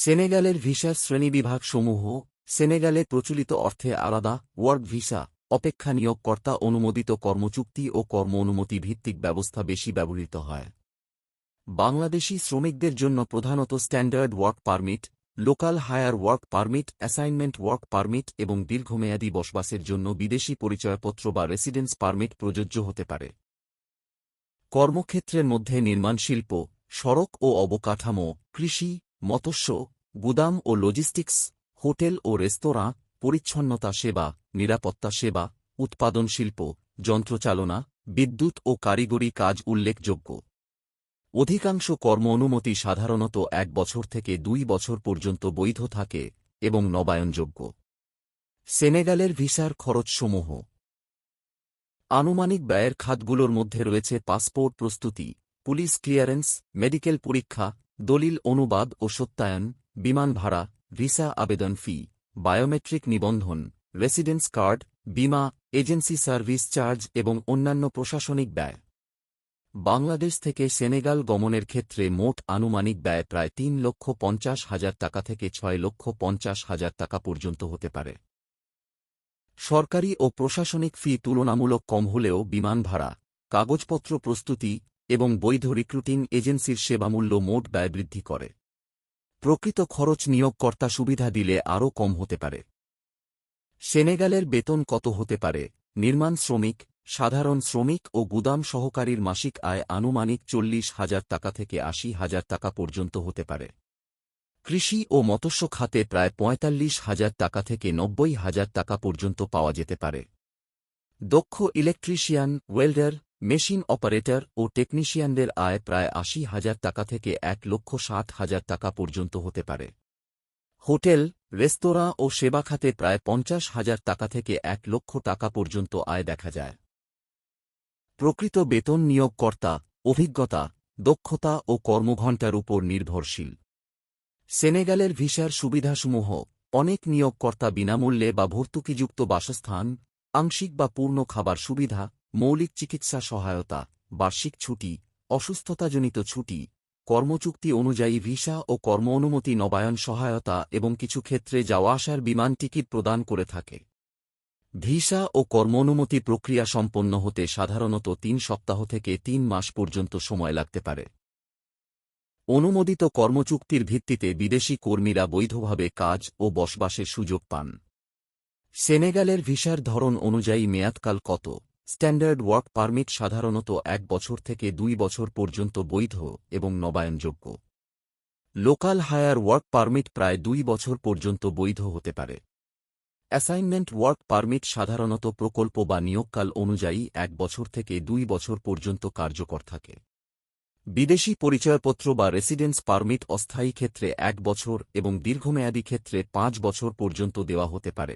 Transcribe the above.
সেনেগালের ভিসার শ্রেণীবিভাগসমূহ সেনেগালে প্রচলিত অর্থে আলাদা ওয়ার্ক ভিসা অপেক্ষা নিয়োগকর্তা অনুমোদিত কর্মচুক্তি ও কর্ম অনুমতি ভিত্তিক ব্যবস্থা বেশি ব্যবহৃত হয়। বাংলাদেশি শ্রমিকদের জন্য প্রধানত standard work permit, local hire work permit, assignment work permit এবং দীর্ঘমেয়াদী বসবাসের জন্য বিদেশি পরিচয়পত্র বা রেসিডেন্স পারমিট প্রযোজ্য হতে পারে। কর্মক্ষেত্রের মধ্যে নির্মাণ শিল্প, সড়ক ও অবকাঠামো, কৃষি, মৎস্য, গুদাম ও লজিস্টিক্স, হোটেল ও রেস্তোরাঁ, পরিচ্ছন্নতা সেবা, নিরাপত্তা সেবা, উৎপাদন শিল্প, যন্ত্রচালনা, বিদ্যুৎ ও কারিগরি কাজ উল্লেখযোগ্য। অধিকাংশ কর্ম অনুমতি সাধারণত 1 বছর থেকে 2 বছর পর্যন্ত বৈধ থাকে এবং নবায়নযোগ্য। সেনেগালের ভিসার খরচসমূহ আনুমানিক ব্যয়ের খাতগুলোর মধ্যে রয়েছে পাসপোর্ট প্রস্তুতি, পুলিশ ক্লিয়ারেন্স, মেডিকেল পরীক্ষা, দলিল অনুবাদ ও সত্যায়ন, বিমান ভাড়া, ভিসা আবেদন ফি, বায়োমেট্রিক নিবন্ধন, রেসিডেন্স কার্ড, বীমা, এজেন্সি সার্ভিস চার্জ এবং অন্যান্য প্রশাসনিক ব্যয়। বাংলাদেশ থেকে সেনেগাল গমনের ক্ষেত্রে মোট আনুমানিক ব্যয় প্রায় 3,50,000 টাকা থেকে 6,50,000 টাকা পর্যন্ত হতে পারে। সরকারি ও প্রশাসনিক ফি তুলনামূলক কম হলেও বিমান ভাড়া, কাগজপত্র প্রস্তুতি এবং বৈধ রিক্রুটিং এজেন্সির সেবামূল্য মোট ব্যয় বৃদ্ধি করে। প্রকৃত খরচ নিয়োগকর্তা সুবিধা দিলে আরও কম হতে পারে। সেনেগালের বেতন কত হতে পারে? নির্মাণ শ্রমিক, সাধারণ শ্রমিক ও গুদাম সহকারীর মাসিক আয় আনুমানিক 40,000 টাকা থেকে 80,000 টাকা পর্যন্ত হতে পারে। কৃষি ও মৎস্য খাতে প্রায় 45,000 টাকা থেকে 90,000 টাকা পর্যন্ত পাওয়া যেতে পারে। দক্ষ ইলেকট্রিশিয়ান, ওয়েল্ডার, মেশিন অপারেটর ও টেকনিশিয়ানদের আয় প্রায় 80,000 টাকা থেকে 1,60,000 টাকা পর্যন্ত হতে পারে। হোটেল, রেস্তোরাঁ ও সেবা খাতে প্রায় 50,000 টাকা থেকে 1 লক্ষ টাকা পর্যন্ত আয় দেখা যায়। প্রকৃত বেতন নিয়োগকর্তা, অভিজ্ঞতা, দক্ষতা ও কর্মঘণ্টার উপর নির্ভরশীল। সেনেগালের ভিসার সুবিধাসমূহ অনেক নিয়োগকর্তা বিনামূল্যে বা ভর্তুকিযুক্ত বাসস্থান, আংশিক বা পূর্ণ খাবার সুবিধা, মৌলিক চিকিৎসা সহায়তা, বার্ষিক ছুটি, অসুস্থতাজনিত ছুটি, কর্মচুক্তি অনুযায়ী ভিসা ও কর্ম অনুমতি নবায়ন সহায়তা এবং কিছু ক্ষেত্রে যাওয়া আসার বিমান টিকিট প্রদান করে থাকে। ভিসা ও কর্ম অনুমতি প্রক্রিয়া সম্পন্ন হতে সাধারণত 3 সপ্তাহ থেকে 3 মাস পর্যন্ত সময় লাগতে পারে। অনুমোদিত কর্মচুক্তির ভিত্তিতে বিদেশি কর্মীরা বৈধভাবে কাজ ও বসবাসের সুযোগ পান। সেনেগালের ভিসার ধরন অনুযায়ী মেয়াদকাল কত? স্ট্যান্ডার্ড ওয়ার্ক পারমিট সাধারণত 1 বছর থেকে 2 বছর পর্যন্ত বৈধ এবং নবায়নযোগ্য। লোকাল হায়ার ওয়ার্ক পারমিট প্রায় 2 বছর পর্যন্ত বৈধ হতে পারে। অ্যাসাইনমেন্ট ওয়ার্ক পারমিট সাধারণত প্রকল্প বা নিয়োগকাল অনুযায়ী 1 বছর থেকে 2 বছর পর্যন্ত কার্যকর থাকে। বিদেশি পরিচয়পত্র বা রেসিডেন্স পারমিট অস্থায়ী ক্ষেত্রে 1 বছর এবং দীর্ঘমেয়াদী ক্ষেত্রে 5 বছর পর্যন্ত দেওয়া হতে পারে।